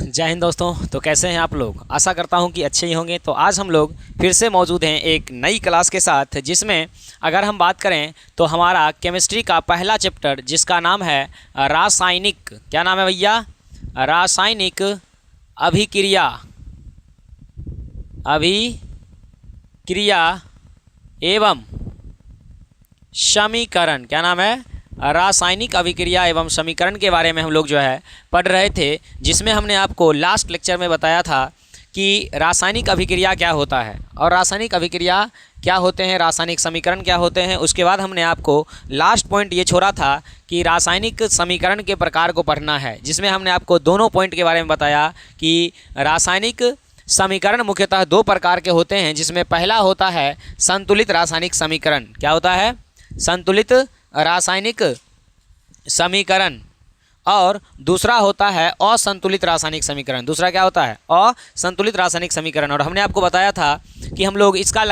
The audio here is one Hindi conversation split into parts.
जय हिंद दोस्तों। तो कैसे हैं आप लोग? आशा करता हूं कि अच्छे ही होंगे। तो आज हम लोग फिर से मौजूद हैं एक नई क्लास के साथ, जिसमें अगर हम बात करें तो हमारा केमिस्ट्री का पहला चैप्टर जिसका नाम है रासायनिक, क्या नाम है भैया? रासायनिक अभिक्रिया, अभिक्रिया एवं समीकरण। क्या नाम है? रासायनिक अभिक्रिया एवं समीकरण के बारे में हम लोग जो है पढ़ रहे थे, जिसमें हमने आपको लास्ट लेक्चर में बताया था कि रासायनिक अभिक्रिया क्या होता है और रासायनिक अभिक्रिया क्या होते हैं, रासायनिक समीकरण क्या होते हैं। उसके बाद हमने आपको लास्ट पॉइंट ये छोड़ा था कि रासायनिक समीकरण के प्रकार को पढ़ना है, जिसमें हमने आपको दोनों पॉइंट के बारे में बताया कि रासायनिक समीकरण मुख्यतः दो प्रकार के होते हैं, जिसमें पहला होता है संतुलित रासायनिक समीकरण। क्या होता है? संतुलित रासायनिक समीकरण। और दूसरा होता है असंतुलित रासायनिक समीकरण। दूसरा क्या होता है? असंतुलित रासायनिक समीकरण। और हमने आपको बताया था कि हम लोग इसका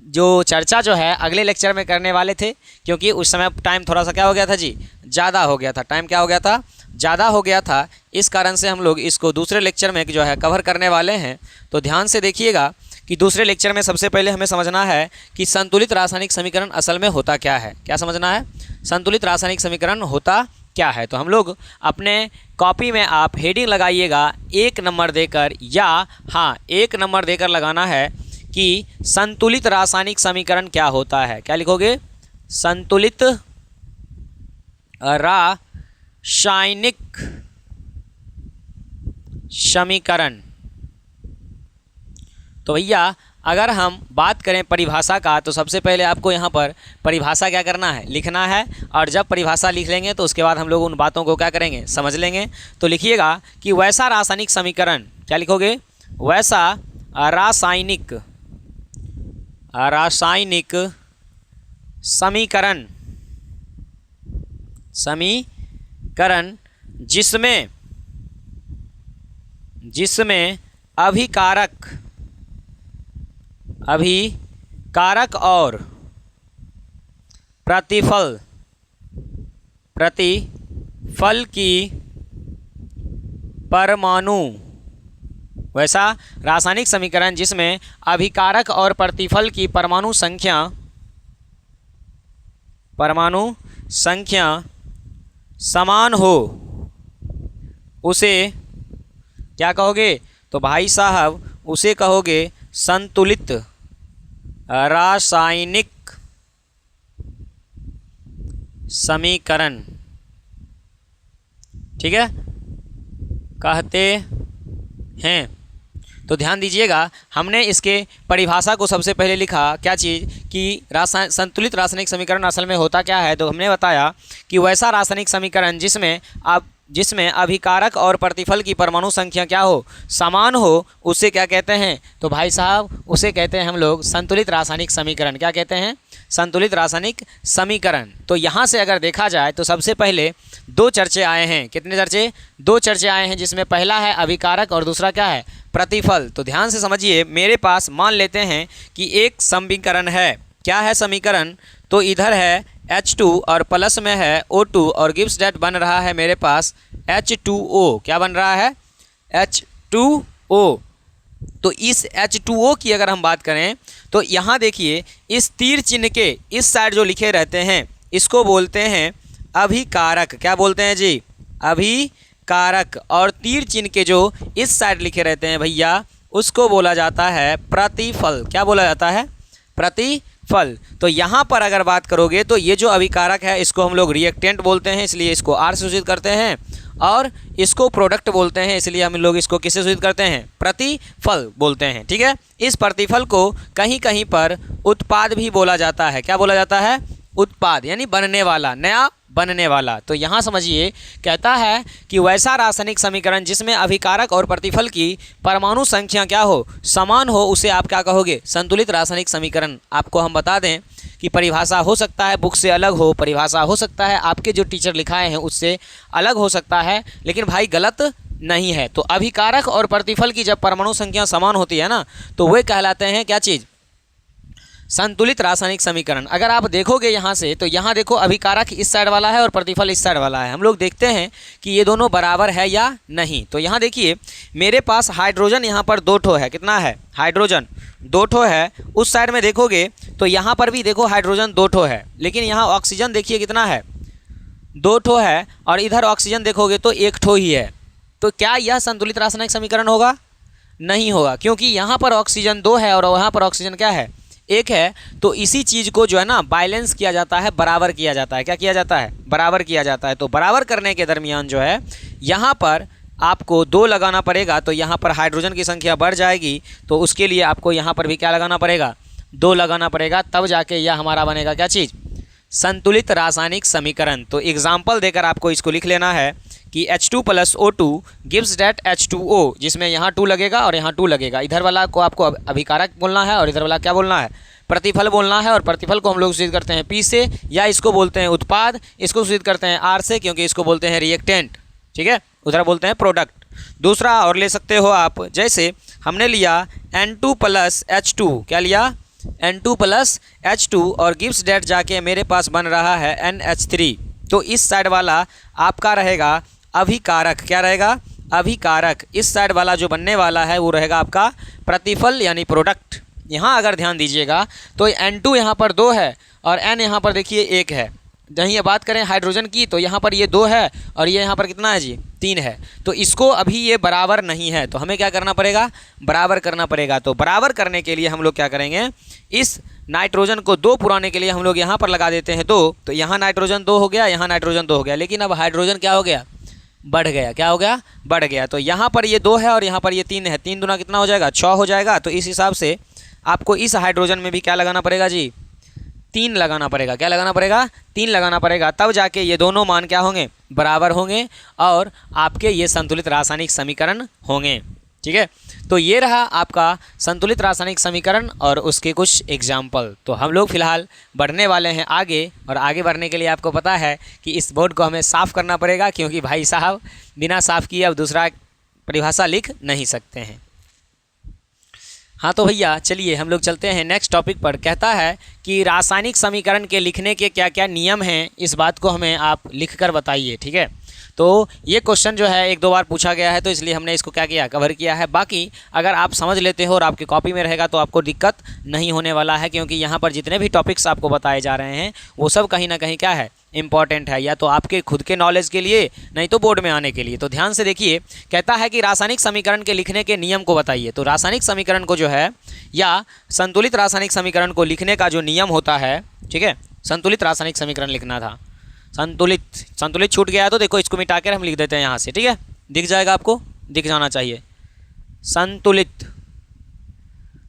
जो चर्चा जो है अगले लेक्चर में करने वाले थे, क्योंकि उस समय टाइम थोड़ा सा क्या हो गया था जी, ज़्यादा हो गया था। टाइम क्या हो गया था? ज़्यादा हो गया था। इस कारण से हम लोग इसको दूसरे लेक्चर में जो है कवर करने वाले हैं। तो ध्यान से देखिएगा कि दूसरे लेक्चर में सबसे पहले हमें समझना है कि संतुलित रासायनिक समीकरण असल में होता क्या है। क्या समझना है? संतुलित रासायनिक समीकरण होता क्या है। तो हम लोग अपने कॉपी में आप हेडिंग लगाइएगा 1 नंबर देकर, या हाँ 1 नंबर देकर लगाना है कि संतुलित रासायनिक समीकरण क्या होता है। क्या लिखोगे? संतुलित रासायनिक समीकरण। तो भैया अगर हम बात करें परिभाषा का, तो सबसे पहले आपको यहाँ पर परिभाषा क्या करना है? लिखना है। और जब परिभाषा लिख लेंगे तो उसके बाद हम लोग उन बातों को क्या करेंगे? समझ लेंगे। तो लिखिएगा कि वैसा रासायनिक समीकरण, क्या लिखोगे? वैसा रासायनिक समीकरण जिसमें अभिकारक और प्रतिफल की परमाणु, वैसा रासायनिक समीकरण जिसमें अभिकारक और प्रतिफल की परमाणु संख्या समान हो, उसे क्या कहोगे? तो भाई साहब उसे कहोगे संतुलित रासायनिक समीकरण। ठीक है, कहते हैं। तो ध्यान दीजिएगा, हमने इसके परिभाषा को सबसे पहले लिखा क्या चीज़ कि संतुलित रासायनिक समीकरण असल में होता क्या है। तो हमने बताया कि वैसा रासायनिक समीकरण जिसमें अभिकारक और प्रतिफल की परमाणु संख्या क्या हो? समान हो, उसे क्या कहते हैं? तो भाई साहब उसे कहते हैं हम लोग संतुलित रासायनिक समीकरण। क्या कहते हैं? संतुलित रासायनिक समीकरण। तो यहाँ से अगर देखा जाए तो सबसे पहले दो चर्चे आए हैं। कितने चर्चे? 2 चर्चे आए हैं, जिसमें पहला है अभिकारक और दूसरा क्या है? प्रतिफल। तो ध्यान से समझिए, मेरे पास मान लेते हैं कि एक समीकरण है। क्या है समीकरण? तो इधर है H2 और प्लस में है O2 और गिव्स डेट बन रहा है मेरे पास H2O। क्या बन रहा है? H2O। तो इस H2O की अगर हम बात करें तो यहाँ देखिए, इस तीर चिन्ह के इस साइड जो लिखे रहते हैं इसको बोलते हैं अभिकारक। क्या बोलते हैं जी? अभिकारक। और तीर चिन्ह के जो इस साइड लिखे रहते हैं भैया, उसको बोला जाता है प्रतिफल। क्या बोला जाता है? प्रतिफल। तो यहाँ पर अगर बात करोगे तो ये जो अभिकारक है इसको हम लोग रिएक्टेंट बोलते हैं, इसलिए इसको R से सूचित करते हैं। और इसको प्रोडक्ट बोलते हैं, इसलिए हम लोग इसको किससे सूचित करते हैं? प्रतिफल बोलते हैं। ठीक है, इस प्रतिफल को कहीं कहीं पर उत्पाद भी बोला जाता है। क्या बोला जाता है? उत्पाद, यानी बनने वाला, नया बनने वाला। तो यहाँ समझिए, कहता है कि वैसा रासायनिक समीकरण जिसमें अभिकारक और प्रतिफल की परमाणु संख्या क्या हो? समान हो, उसे आप क्या कहोगे? संतुलित रासायनिक समीकरण। आपको हम बता दें कि परिभाषा हो सकता है बुक से अलग हो, परिभाषा हो सकता है आपके जो टीचर लिखाए हैं उससे अलग हो सकता है, लेकिन भाई गलत नहीं है। तो अभिकारक और प्रतिफल की जब परमाणु संख्या समान होती है ना, तो वे कहलाते हैं क्या चीज़? संतुलित रासायनिक समीकरण। अगर आप देखोगे यहाँ से तो यहाँ देखो अभिकारक इस साइड वाला है और प्रतिफल इस साइड वाला है। हम लोग देखते हैं कि ये दोनों बराबर है या नहीं। तो यहाँ देखिए मेरे पास हाइड्रोजन यहाँ पर 2 ठो है। कितना है? हाइड्रोजन 2 ठो है। उस साइड में देखोगे तो यहाँ पर भी देखो हाइड्रोजन 2 ठो है, लेकिन यहाँ ऑक्सीजन देखिए कितना है? 2 ठो है। और इधर ऑक्सीजन देखोगे तो 1 ठो ही है। तो क्या यह संतुलित रासायनिक समीकरण होगा? नहीं होगा, क्योंकि यहाँ पर ऑक्सीजन 2 है और वहाँ पर ऑक्सीजन क्या है? 1 है। तो इसी चीज़ को जो है ना बैलेंस किया जाता है, बराबर किया जाता है। क्या किया जाता है? बराबर किया जाता है। तो बराबर करने के दरमियान जो है यहाँ पर आपको 2 लगाना पड़ेगा, तो यहाँ पर हाइड्रोजन की संख्या बढ़ जाएगी। तो उसके लिए आपको यहाँ पर भी क्या लगाना पड़ेगा? 2 लगाना पड़ेगा, तब जाके यह हमारा बनेगा क्या चीज़? संतुलित रासायनिक समीकरण। तो एग्जाम्पल देकर आपको इसको लिख लेना है कि H2 + O2 gives date H2O, जिसमें यहाँ 2 लगेगा और यहाँ 2 लगेगा। इधर वाला को आपको अभिकारक बोलना है और इधर वाला क्या बोलना है? प्रतिफल बोलना है। और प्रतिफल को हम लोग सिद्ध करते हैं P से, या इसको बोलते हैं उत्पाद, इसको सिद्ध करते हैं R से, क्योंकि इसको बोलते हैं रिएक्टेंट। ठीक है, उधर बोलते हैं प्रोडक्ट। दूसरा और ले सकते हो आप, जैसे हमने लिया N2 + H2, क्या लिया? N2 + H2 और गिव्स डेट जाके मेरे पास बन रहा है NH3। तो इस साइड वाला आपका रहेगा अभिकारक। क्या रहेगा? अभिकारक। इस साइड वाला जो बनने वाला है वो रहेगा आपका प्रतिफल यानी प्रोडक्ट। यहाँ अगर ध्यान दीजिएगा तो N2 यहाँ पर 2 है और N यहाँ पर देखिए 1 है। जहीं ये बात करें हाइड्रोजन की तो यहाँ पर ये 2 है और ये यहाँ पर कितना है जी? 3 है। तो इसको अभी ये बराबर नहीं है, तो हमें क्या करना पड़ेगा? बराबर करना पड़ेगा। तो बराबर करने के लिए हम लोग क्या करेंगे? इस नाइट्रोजन को 2 पुराने के लिए हम लोग यहाँ पर लगा देते हैं 2। तो यहाँ नाइट्रोजन 2 हो गया, यहाँ नाइट्रोजन 2 हो गया, लेकिन अब हाइड्रोजन क्या हो गया? बढ़ गया। क्या हो गया? बढ़ गया। तो यहाँ पर ये 2 है और यहाँ पर ये 3 है। 3 दूना कितना हो जाएगा? 6 हो जाएगा। तो इस हिसाब से आपको इस हाइड्रोजन में भी क्या लगाना पड़ेगा जी? 3 लगाना पड़ेगा। क्या लगाना पड़ेगा? 3 लगाना पड़ेगा, तब जाके ये दोनों मान क्या होंगे? बराबर होंगे और आपके ये संतुलित रासायनिक समीकरण होंगे। ठीक है, तो ये रहा आपका संतुलित रासायनिक समीकरण और उसके कुछ एग्जाम्पल। तो हम लोग फिलहाल बढ़ने वाले हैं आगे, और आगे बढ़ने के लिए आपको पता है कि इस बोर्ड को हमें साफ़ करना पड़ेगा, क्योंकि भाई साहब बिना साफ़ किए अब दूसरा परिभाषा लिख नहीं सकते हैं। हाँ तो भैया चलिए हम लोग चलते हैं नेक्स्ट टॉपिक पर। कहता है कि रासायनिक समीकरण के लिखने के क्या क्या नियम हैं, इस बात को हमें आप लिख कर बताइए। ठीक है, तो ये क्वेश्चन जो है 1-2 बार पूछा गया है, तो इसलिए हमने इसको क्या किया? कवर किया है। बाकी अगर आप समझ लेते हो और आपकी कॉपी में रहेगा तो आपको दिक्कत नहीं होने वाला है, क्योंकि यहाँ पर जितने भी टॉपिक्स आपको बताए जा रहे हैं वो सब कहीं ना कहीं क्या है? इंपॉर्टेंट है, या तो आपके खुद के नॉलेज के लिए, नहीं तो बोर्ड में आने के लिए। तो ध्यान से देखिए, कहता है कि रासायनिक समीकरण के लिखने के नियम को बताइए। तो रासायनिक समीकरण को जो है, या संतुलित रासायनिक समीकरण को लिखने का जो नियम होता है, ठीक है, संतुलित रासायनिक समीकरण लिखना था। संतुलित छूट गया है तो देखो इसको मिटा कर हम लिख देते हैं यहाँ से। ठीक है, दिख जाएगा, आपको दिख जाना चाहिए संतुलित।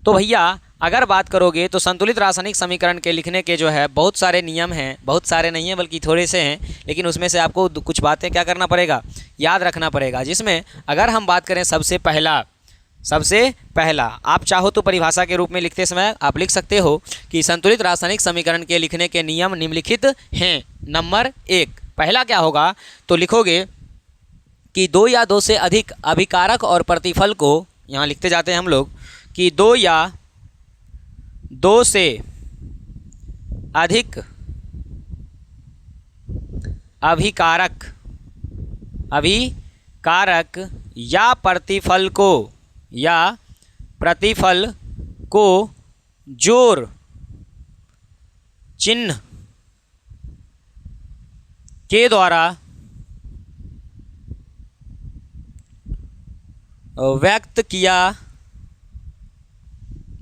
तो भैया अगर बात करोगे तो संतुलित रासायनिक समीकरण के लिखने के जो है बहुत सारे नियम हैं, बहुत सारे नहीं हैं बल्कि थोड़े से हैं, लेकिन उसमें से आपको कुछ बातें क्या करना पड़ेगा? याद रखना पड़ेगा। जिसमें अगर हम बात करें सबसे पहला आप चाहो तो परिभाषा के रूप में लिखते समय आप लिख सकते हो कि संतुलित रासायनिक समीकरण के लिखने के नियम निम्नलिखित हैं। नंबर 1, पहला क्या होगा? तो लिखोगे कि 2 या 2 से अधिक अभिकारक और प्रतिफल को, यहाँ लिखते जाते हैं हम लोग कि 2 या 2 से अधिक अभिकारक या प्रतिफल को जोड़ चिन्ह के द्वारा व्यक्त किया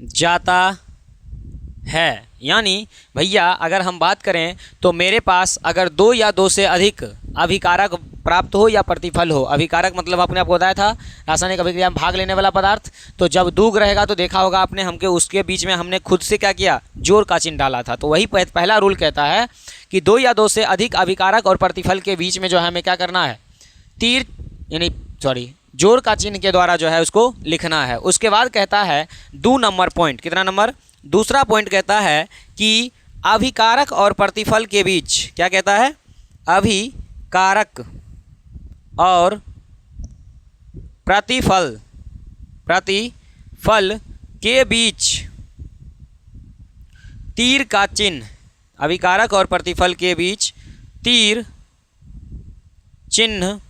जाता है। यानी भैया अगर हम बात करें तो मेरे पास अगर 2 या 2 से अधिक अभिकारक प्राप्त हो या प्रतिफल हो, अभिकारक मतलब आपने आपको बताया था रासायनिक अभिक्रिया में भाग लेने वाला पदार्थ, तो जब दूग रहेगा तो देखा होगा आपने हमके उसके बीच में हमने खुद से क्या किया? जोड़ का चिन्ह डाला था। तो वही पहला रूल कहता है कि 2 या 2 से अधिक अभिकारक और प्रतिफल के बीच में जो है हमें क्या करना है? जोड़ का चिन्ह के द्वारा जो है उसको लिखना है। उसके बाद कहता है 2 नंबर पॉइंट, कितना नंबर? दूसरा पॉइंट कहता है कि अभिकारक और प्रतिफल के बीच, क्या कहता है? अभिकारक और प्रतिफल के बीच तीर का चिन्ह, अभिकारक और प्रतिफल के बीच तीर चिन्ह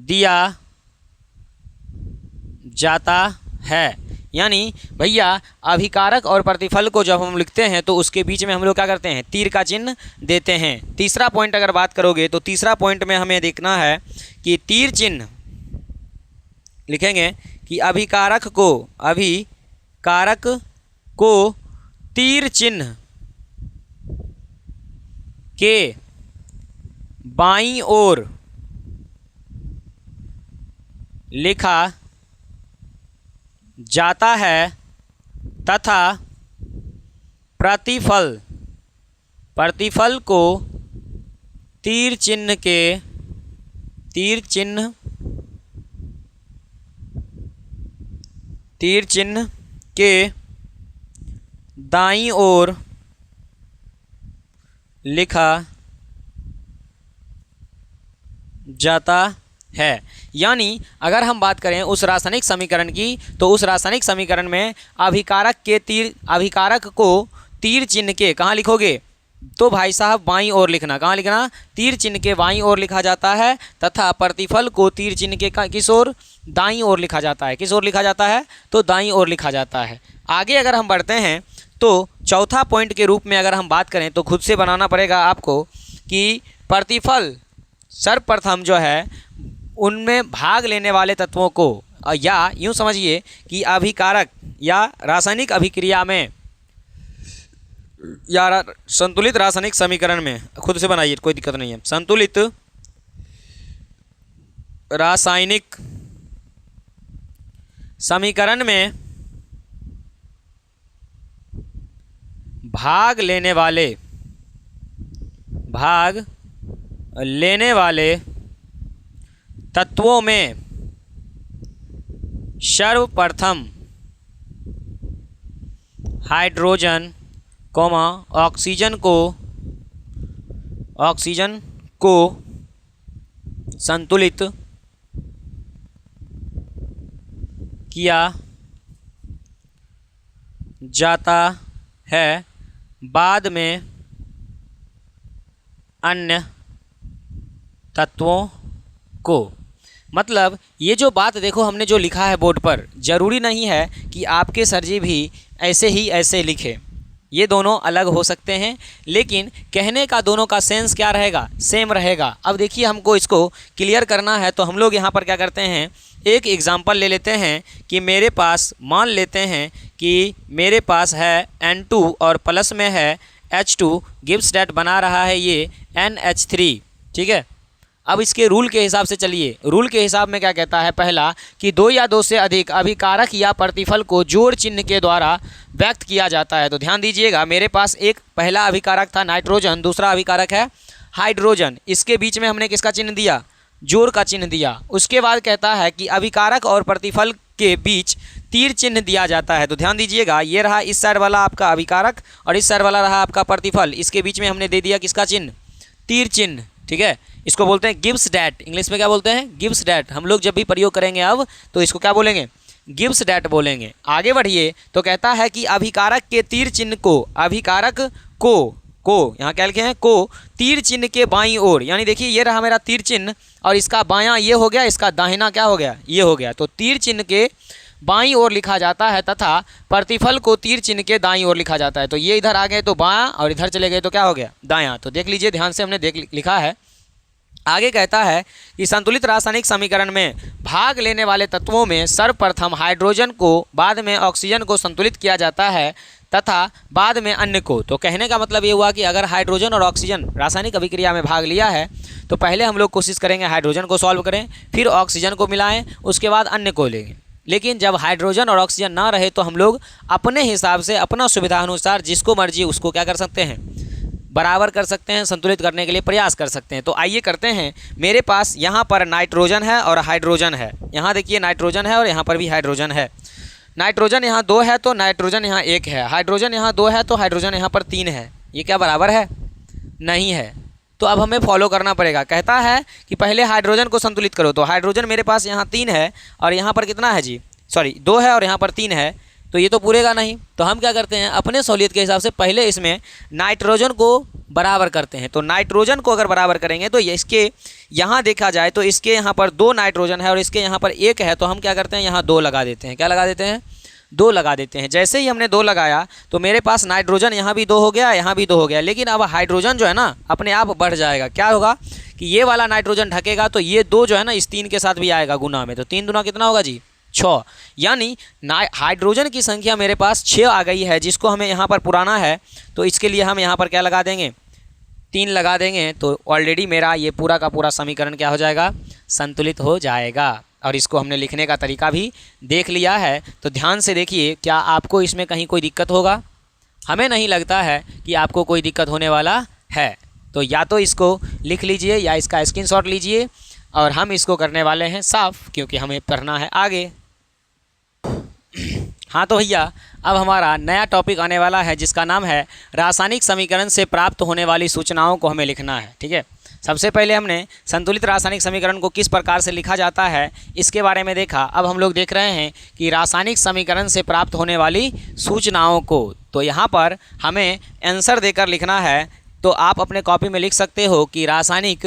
दिया जाता है। यानी भैया अभिकारक और प्रतिफल को जब हम लिखते हैं तो उसके बीच में हम लोग क्या करते हैं, तीर का चिन्ह देते हैं। तीसरा पॉइंट अगर बात करोगे तो तीसरा पॉइंट में हमें देखना है कि तीर चिन्ह लिखेंगे कि अभिकारक को तीर चिन्ह के बाईं ओर लिखा जाता है तथा प्रतिफल को तीर चिन्ह के दाईं ओर लिखा जाता है। यानी अगर हम बात करें उस रासायनिक समीकरण की, तो उस रासायनिक समीकरण में अभिकारक को तीर चिन्ह के कहाँ लिखोगे, तो भाई साहब बाईं ओर लिखना। कहाँ लिखना, तीर चिन्ह के बाईं ओर लिखा जाता है तथा प्रतिफल को तीर चिन्ह के किस ओर, दाईं ओर लिखा जाता है। किस ओर लिखा जाता है, तो दाईं ओर लिखा जाता है। आगे अगर हम बढ़ते हैं तो चौथा पॉइंट के रूप में अगर हम बात करें तो खुद से बनाना पड़ेगा आपको कि प्रतिफल सर्वप्रथम जो है उनमें भाग लेने वाले तत्वों को, या यूँ समझिए कि अभिकारक या रासायनिक अभिक्रिया में या संतुलित रासायनिक समीकरण में, खुद से बनाइए कोई दिक्कत नहीं है, संतुलित रासायनिक समीकरण में भाग लेने वाले तत्वों में सर्वप्रथम हाइड्रोजन ऑक्सीजन को संतुलित किया जाता है, बाद में अन्य तत्वों को। मतलब ये जो बात देखो हमने जो लिखा है बोर्ड पर, ज़रूरी नहीं है कि आपके सर जी भी ऐसे लिखे, ये दोनों अलग हो सकते हैं, लेकिन कहने का दोनों का सेंस क्या रहेगा, सेम रहेगा। अब देखिए हमको इसको क्लियर करना है तो हम लोग यहाँ पर क्या करते हैं, एक एग्जांपल ले लेते हैं कि मेरे पास, मान लेते हैं कि मेरे पास है N2 और प्लस में है H2, गिब्स डैट बना रहा है ये NH3, ठीक है। अब इसके रूल के हिसाब से चलिए, रूल के हिसाब में क्या कहता है, पहला कि दो या दो से अधिक अभिकारक या प्रतिफल को जोड़ चिन्ह के द्वारा व्यक्त किया जाता है। तो ध्यान दीजिएगा, मेरे पास एक पहला अभिकारक था नाइट्रोजन, दूसरा अभिकारक है हाइड्रोजन, इसके बीच में हमने किसका चिन्ह दिया, जोड़ का चिन्ह दिया। उसके बाद कहता है कि अभिकारक और प्रतिफल के बीच तीर चिन्ह दिया जाता है। तो ध्यान दीजिएगा, ये रहा इस साइड वाला आपका अभिकारक और इस साइड वाला रहा आपका प्रतिफल, इसके बीच में हमने दे दिया किसका चिन्ह, तीर चिन्ह, ठीक है। इसको बोलते हैं गिब्स डैट, इंग्लिश में क्या बोलते हैं, गिब्स डैट। हम लोग जब भी प्रयोग करेंगे अब तो इसको क्या बोलेंगे, गिब्स डैट बोलेंगे। आगे बढ़िए तो कहता है कि अभिकारक के तीर चिन्ह को, अभिकारक को यहाँ क्या लिखे हैं, को तीर चिन्ह के बाईं ओर, यानी देखिए ये रहा मेरा तीर चिन्ह और इसका बायां ये हो गया, इसका दाहिना क्या हो गया, ये हो गया। तो तीर चिन्ह के बाईं ओर लिखा जाता है तथा प्रतिफल को तीर चिन्ह के दाईं ओर लिखा जाता है। तो ये इधर आ गए तो बायां और इधर चले गए तो क्या हो गया, दायां। तो देख लीजिए ध्यान से, हमने लिखा है। आगे कहता है कि संतुलित रासायनिक समीकरण में भाग लेने वाले तत्वों में सर्वप्रथम हाइड्रोजन को, बाद में ऑक्सीजन को संतुलित किया जाता है तथा बाद में अन्य को। तो कहने का मतलब ये हुआ कि अगर हाइड्रोजन और ऑक्सीजन रासायनिक अभिक्रिया में भाग लिया है तो पहले हम लोग कोशिश करेंगे हाइड्रोजन को सॉल्व करें, फिर ऑक्सीजन को मिलाएं, उसके बाद अन्य को लेंगे। लेकिन जब हाइड्रोजन और ऑक्सीजन ना रहे तो हम लोग अपने हिसाब से, अपना सुविधा अनुसार जिसको मर्जी उसको क्या कर सकते हैं, बराबर कर सकते हैं, संतुलित करने के लिए प्रयास कर सकते हैं। तो आइए करते हैं। मेरे पास यहाँ पर नाइट्रोजन है और हाइड्रोजन है, यहाँ देखिए नाइट्रोजन है और यहाँ पर भी हाइड्रोजन है। नाइट्रोजन यहाँ 2 है तो नाइट्रोजन यहाँ 1 है, हाइड्रोजन यहाँ 2 है तो हाइड्रोजन यहाँ पर 3 है। ये क्या बराबर है, नहीं है। तो अब हमें फॉलो करना पड़ेगा। कहता है कि पहले हाइड्रोजन को संतुलित करो, तो हाइड्रोजन मेरे पास यहाँ 3 है और यहाँ पर कितना है जी, सॉरी 2 है और यहाँ पर 3 है। तो तो ये तो पूरेगा नहीं। तो हम क्या करते हैं, अपने सहूलियत के हिसाब से पहले इसमें नाइट्रोजन को बराबर करते हैं। तो नाइट्रोजन को अगर बराबर करेंगे तो इसके यहाँ देखा जाए तो इसके यहाँ पर 2 नाइट्रोजन है और इसके यहाँ पर 1 है, तो हम क्या करते हैं, यहाँ 2 लगा देते हैं। क्या लगा देते हैं, 2 लगा देते हैं। जैसे ही हमने 2 लगाया तो मेरे पास नाइट्रोजन यहाँ भी 2 हो गया, यहाँ भी 2 हो गया, लेकिन अब हाइड्रोजन जो है ना अपने आप बढ़ जाएगा। क्या होगा कि ये वाला नाइट्रोजन ढकेगा तो ये 2 जो है ना इस 3 के साथ भी आएगा गुना में, तो 3 दूना कितना होगा जी, 6। यानी हाइड्रोजन की संख्या मेरे पास 6 आ गई है, जिसको हमें यहाँ पर पुराना है, तो इसके लिए हम यहाँ पर क्या लगा देंगे, 3 लगा देंगे। तो ऑलरेडी मेरा ये पूरा का पूरा समीकरण क्या हो जाएगा, संतुलित हो जाएगा। और इसको हमने लिखने का तरीका भी देख लिया है। तो ध्यान से देखिए, क्या आपको इसमें कहीं कोई दिक्कत होगा? हमें नहीं लगता है कि आपको कोई दिक्कत होने वाला है। तो या तो इसको लिख लीजिए या इसका स्क्रीनशॉट लीजिए, और हम इसको करने वाले हैं साफ, क्योंकि हमें पढ़ना है आगे। हाँ तो भैया, अब हमारा नया टॉपिक आने वाला है जिसका नाम है रासायनिक समीकरण से प्राप्त होने वाली सूचनाओं को हमें लिखना है। ठीक है, सबसे पहले हमने संतुलित रासायनिक समीकरण को किस प्रकार से लिखा जाता है इसके बारे में देखा। अब हम लोग देख रहे हैं कि रासायनिक समीकरण से प्राप्त होने वाली सूचनाओं को, तो यहाँ पर हमें आंसर देकर लिखना है। तो आप अपने कॉपी में लिख सकते हो कि रासायनिक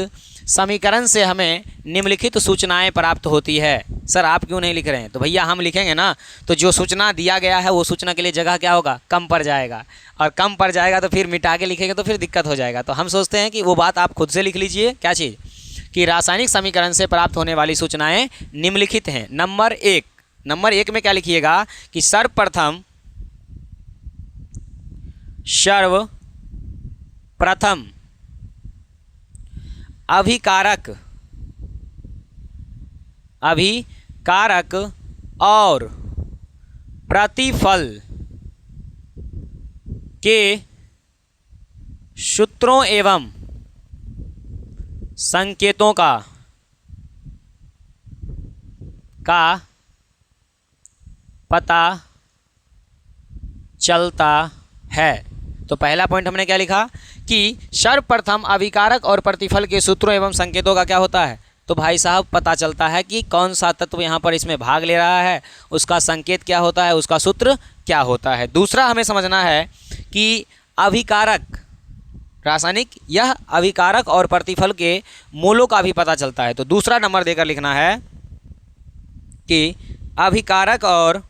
समीकरण से हमें निम्नलिखित सूचनाएं प्राप्त होती है। सर आप क्यों नहीं लिख रहे हैं? तो भैया हम लिखेंगे ना, तो जो सूचना दिया गया है वो सूचना के लिए जगह क्या होगा, कम पड़ जाएगा, और कम पड़ जाएगा तो फिर मिटा के लिखेंगे तो फिर दिक्कत हो जाएगा। तो हम सोचते हैं कि वो बात आप खुद से लिख लीजिए। क्या चीज़, कि रासायनिक समीकरण से प्राप्त होने वाली सूचनाएं निम्नलिखित हैं। नंबर 1 में क्या लिखिएगा कि सर्वप्रथम अभिकारक और प्रतिफल के सूत्रों एवं संकेतों का पता चलता है। तो पहला पॉइंट हमने क्या लिखा कि सर्वप्रथम अभिकारक और प्रतिफल के सूत्रों एवं संकेतों का क्या होता है। तो भाई साहब पता चलता है कि कौन सा तत्व यहाँ पर इसमें भाग ले रहा है, उसका संकेत क्या होता है, उसका सूत्र क्या होता है। दूसरा हमें समझना है कि अभिकारक, रासायनिक यह अभिकारक और प्रतिफल के मूलों का भी पता चलता है। तो दूसरा नंबर देकर लिखना है कि अभिकारक और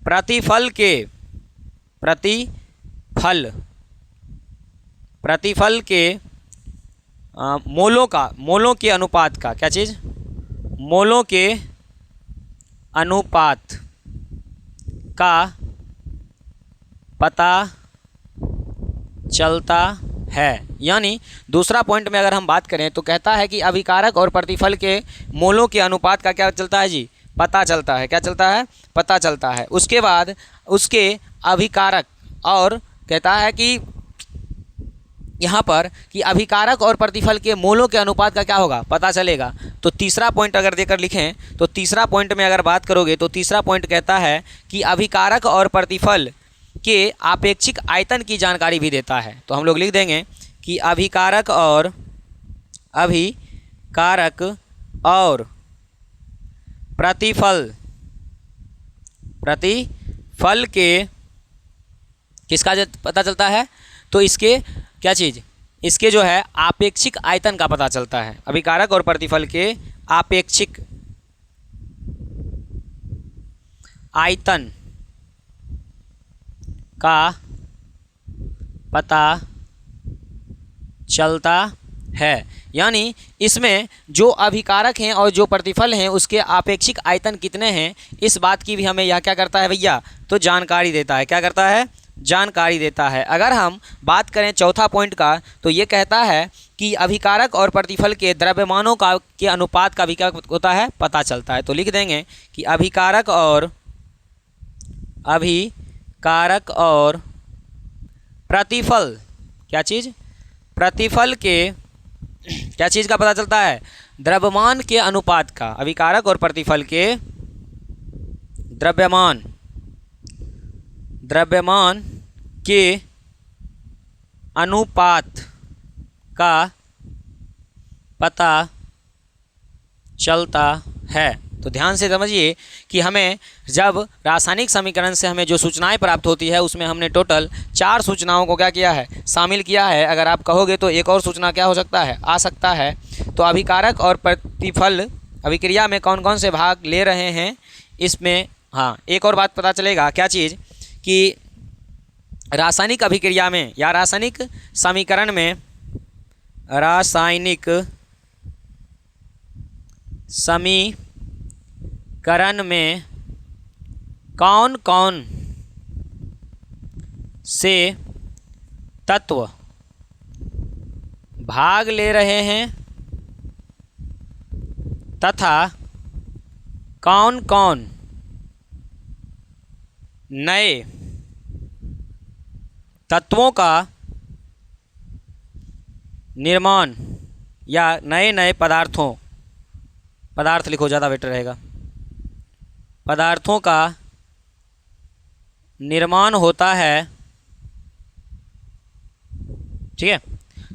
प्रतिफल के मोलों के अनुपात का, क्या चीज़, मोलों के अनुपात का पता चलता है। यानी दूसरा पॉइंट में अगर हम बात करें तो कहता है कि अभिकारक और प्रतिफल के मोलों के अनुपात का क्या चलता है जी, पता चलता है। क्या चलता है, पता चलता है। उसके बाद उसके अभिकारक, और कहता है कि यहाँ पर कि अभिकारक और प्रतिफल के मोलों के अनुपात का क्या होगा, पता चलेगा। तो तीसरा पॉइंट अगर देकर लिखें तो तीसरा पॉइंट में अगर बात करोगे तो तीसरा पॉइंट कहता है कि अभिकारक और प्रतिफल के आपेक्षिक आयतन की जानकारी भी देता है। तो हम लोग लिख देंगे कि अभिकारक और प्रतिफल के किसका पता चलता है, तो इसके क्या चीज़, इसके जो है आपेक्षिक आयतन का पता चलता है। अभिकारक और प्रतिफल के आपेक्षिक आयतन का पता चलता है। यानी इसमें जो अभिकारक हैं और जो प्रतिफल हैं उसके आपेक्षिक आयतन कितने हैं, इस बात की भी हमें यह क्या करता है भैया, तो जानकारी देता है। क्या करता है, जानकारी देता है। अगर हम बात करें चौथा पॉइंट का तो ये कहता है कि अभिकारक और प्रतिफल के द्रव्यमानों का के अनुपात का भी क्या होता है, पता चलता है। तो लिख देंगे कि अभिकारक और प्रतिफल, क्या चीज़, प्रतिफल के क्या चीज़ का पता चलता है, द्रव्यमान के अनुपात का। अभिकारक और प्रतिफल के द्रव्यमान के अनुपात का पता चलता है। तो ध्यान से समझिए कि हमें जब रासायनिक समीकरण से हमें जो सूचनाएं प्राप्त होती है उसमें हमने टोटल 4 सूचनाओं को क्या किया है, शामिल किया है। अगर आप कहोगे तो एक और सूचना क्या हो सकता है, आ सकता है। तो अभिकारक और प्रतिफल अभिक्रिया में कौन कौन से भाग ले रहे हैं इसमें, हाँ एक और बात पता चलेगा, क्या चीज़ कि रासायनिक अभिक्रिया में या रासायनिक समीकरण में, रासायनिक समीकरण में कौन कौन से तत्व भाग ले रहे हैं तथा कौन कौन नए तत्वों का निर्माण या नए नए पदार्थ लिखो, ज़्यादा बेटर रहेगा, पदार्थों का निर्माण होता है। ठीक है,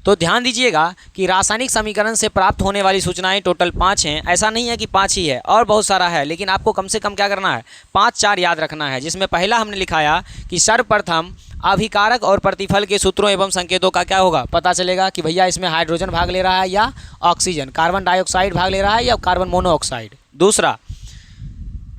तो ध्यान दीजिएगा कि रासायनिक समीकरण से प्राप्त होने वाली सूचनाएं टोटल 5 हैं। ऐसा नहीं है कि 5 ही है, और बहुत सारा है, लेकिन आपको कम से कम क्या करना है, 5-4 याद रखना है। जिसमें पहला हमने लिखाया कि सर्वप्रथम अभिकारक और प्रतिफल के सूत्रों एवं संकेतों का क्या होगा, पता चलेगा कि भैया इसमें हाइड्रोजन भाग ले रहा है या ऑक्सीजन, कार्बन डाइऑक्साइड भाग ले रहा है या कार्बन मोनोऑक्साइड। दूसरा,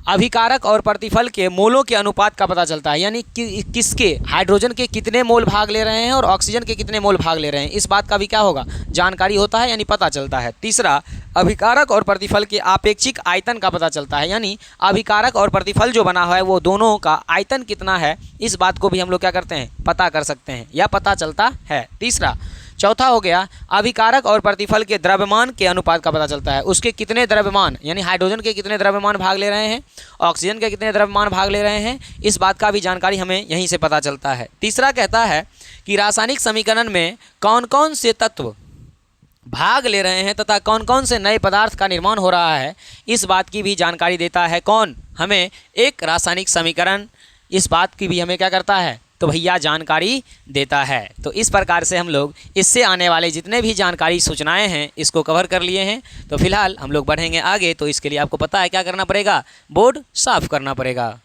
अभिकारक और प्रतिफल के मोलों के अनुपात का पता चलता है, यानी किसके, हाइड्रोजन के कितने मोल भाग ले रहे हैं और ऑक्सीजन के कितने मोल भाग ले रहे हैं, इस बात का भी क्या होगा, जानकारी होता है, यानी पता चलता है। तीसरा, अभिकारक और प्रतिफल के आपेक्षिक आयतन का पता चलता है, यानी अभिकारक और प्रतिफल जो बना हुआ है वो दोनों का आयतन कितना है, इस बात को भी हम लोग क्या करते हैं, पता कर सकते हैं या पता चलता है। तीसरा, चौथा हो गया, अभिकारक और प्रतिफल के द्रव्यमान के अनुपात का पता चलता है, उसके कितने द्रव्यमान, यानी हाइड्रोजन के कितने द्रव्यमान भाग ले रहे हैं, ऑक्सीजन के कितने द्रव्यमान भाग ले रहे हैं, इस बात का भी जानकारी हमें यहीं से पता चलता है। तीसरा कहता है कि रासायनिक समीकरण में कौन कौन से तत्व भाग ले रहे हैं तथा कौन कौन से नए पदार्थ का निर्माण हो रहा है, इस बात की भी जानकारी देता है। कौन, हमें एक रासायनिक समीकरण इस बात की भी हमें क्या करता है, तो भैया जानकारी देता है। तो इस प्रकार से हम लोग इससे आने वाले जितने भी जानकारी सूचनाएं हैं इसको कवर कर लिए हैं। तो फिलहाल हम लोग बढ़ेंगे आगे, तो इसके लिए आपको पता है क्या करना पड़ेगा, बोर्ड साफ करना पड़ेगा।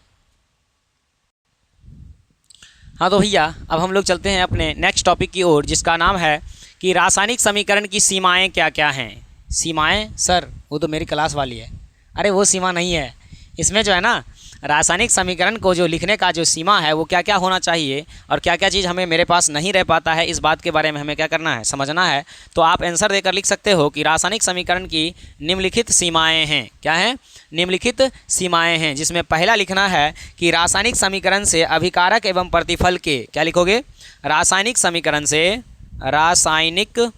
हाँ तो भैया अब हम लोग चलते हैं अपने नेक्स्ट टॉपिक की ओर, जिसका नाम है कि रासायनिक समीकरण की सीमाएं क्या क्या हैं। सीमाएं सर वो तो मेरी क्लास वाली है, अरे वो सीमा नहीं है, इसमें जो है ना रासायनिक समीकरण को जो लिखने का जो सीमा है वो क्या क्या होना चाहिए और क्या क्या चीज़ हमें मेरे पास नहीं रह पाता है, इस बात के बारे में हमें क्या करना है, समझना है। तो आप आंसर देकर लिख सकते हो कि रासायनिक समीकरण की निम्नलिखित सीमाएं हैं। क्या हैं, निम्नलिखित सीमाएं हैं, जिसमें पहला लिखना है कि रासायनिक समीकरण से अभिकारक एवं प्रतिफल के, क्या लिखोगे, रासायनिक समीकरण से, रासायनिक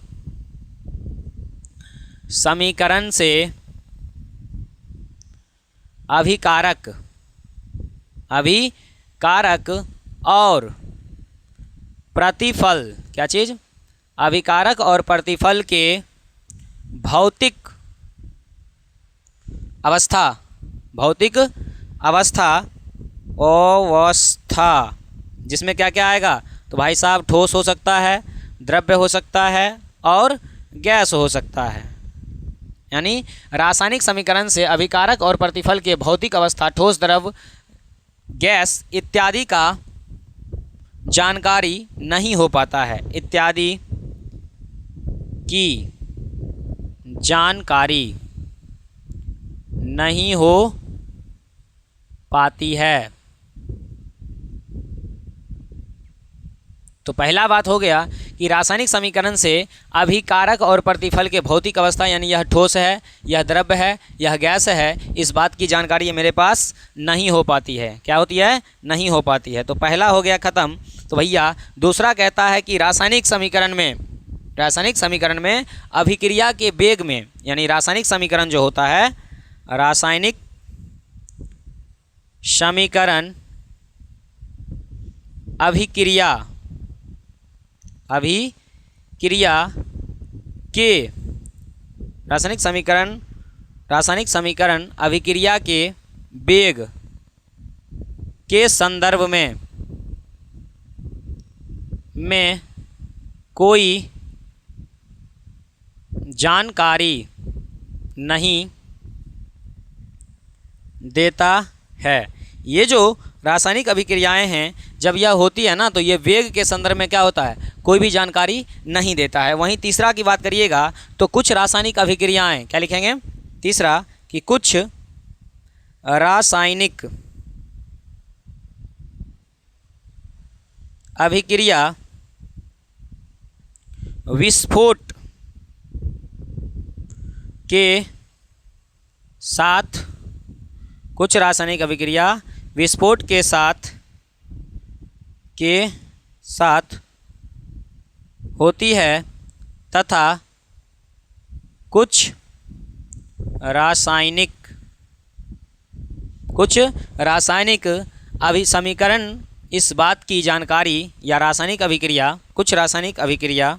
समीकरण से अभिकारक और प्रतिफल, क्या चीज़, अभिकारक और प्रतिफल के भौतिक अवस्था जिसमें क्या क्या आएगा, तो भाई साहब ठोस हो सकता है, द्रव्य हो सकता है और गैस हो सकता है। यानी रासायनिक समीकरण से अभिकारक और प्रतिफल के भौतिक अवस्था, ठोस, द्रव, गैस इत्यादि का जानकारी नहीं हो पाता है, इत्यादि की जानकारी नहीं हो पाती है। तो पहला बात हो गया कि रासायनिक समीकरण से अभिकारक और प्रतिफल के भौतिक अवस्था, यानी यह ठोस है, यह द्रव्य है, यह गैस है, इस बात की जानकारी ये मेरे पास नहीं हो पाती है। क्या होती है, नहीं हो पाती है। तो पहला हो गया ख़त्म। तो भैया दूसरा कहता है कि रासायनिक समीकरण में अभिक्रिया के वेग में, यानी रासायनिक समीकरण जो होता है, रासायनिक समीकरण अभिक्रिया के रासायनिक समीकरण अभिक्रिया के वेग के संदर्भ में कोई जानकारी नहीं देता है। ये जो रासायनिक अभिक्रियाएं हैं, जब यह होती है ना, तो ये वेग के संदर्भ में क्या होता है, कोई भी जानकारी नहीं देता है। वहीं तीसरा की बात करिएगा तो कुछ रासायनिक अभिक्रियाएं, क्या लिखेंगे तीसरा, कि कुछ रासायनिक अभिक्रिया विस्फोट के साथ, कुछ रासायनिक अभिक्रिया विस्फोट के साथ होती है तथा कुछ रासायनिक समीकरण इस बात की जानकारी, या रासायनिक अभिक्रिया, कुछ रासायनिक अभिक्रिया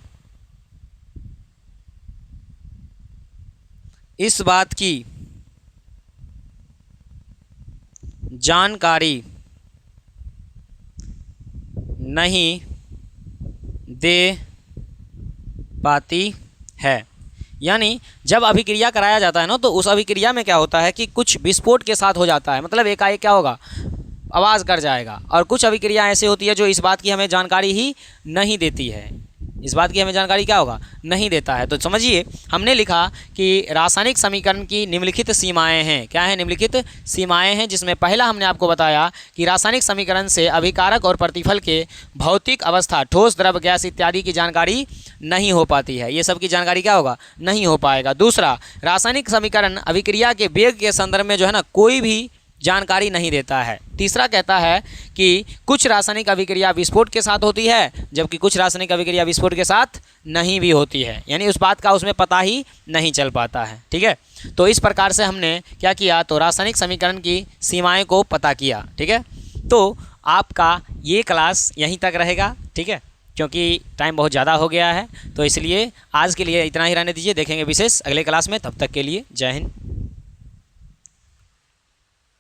इस बात की जानकारी नहीं दे पाती है। यानी जब अभिक्रिया कराया जाता है ना, तो उस अभिक्रिया में क्या होता है कि कुछ विस्फोट के साथ हो जाता है, मतलब एकाएक क्या होगा, आवाज़ कर जाएगा। और कुछ अभिक्रिया ऐसी होती है जो इस बात की हमें जानकारी ही नहीं देती है, इस बात की हमें जानकारी क्या होगा, नहीं देता है। तो समझिए, हमने लिखा कि रासायनिक समीकरण की निम्नलिखित सीमाएं हैं। क्या है, निम्नलिखित सीमाएं हैं, जिसमें पहला हमने आपको बताया कि रासायनिक समीकरण से अभिकारक और प्रतिफल के भौतिक अवस्था, ठोस, द्रव, गैस इत्यादि की जानकारी नहीं हो पाती है। ये सब की जानकारी क्या होगा, नहीं हो पाएगा। दूसरा, रासायनिक समीकरण अभिक्रिया के वेग के संदर्भ में जो है ना, कोई भी जानकारी नहीं देता है। तीसरा कहता है कि कुछ रासायनिक अभिक्रिया विस्फोट के साथ होती है, जबकि कुछ रासायनिक अभिक्रिया विस्फोट के साथ नहीं भी होती है, यानी उस बात का उसमें पता ही नहीं चल पाता है। ठीक है, तो इस प्रकार से हमने क्या किया, तो रासायनिक समीकरण की सीमाएं को पता किया। ठीक है, तो आपका ये क्लास यहीं तक रहेगा। ठीक है, क्योंकि टाइम बहुत ज़्यादा हो गया है, तो इसलिए आज के लिए इतना ही रहने दीजिए। देखेंगे विशेष अगले क्लास में, तब तक के लिए जय हिंद।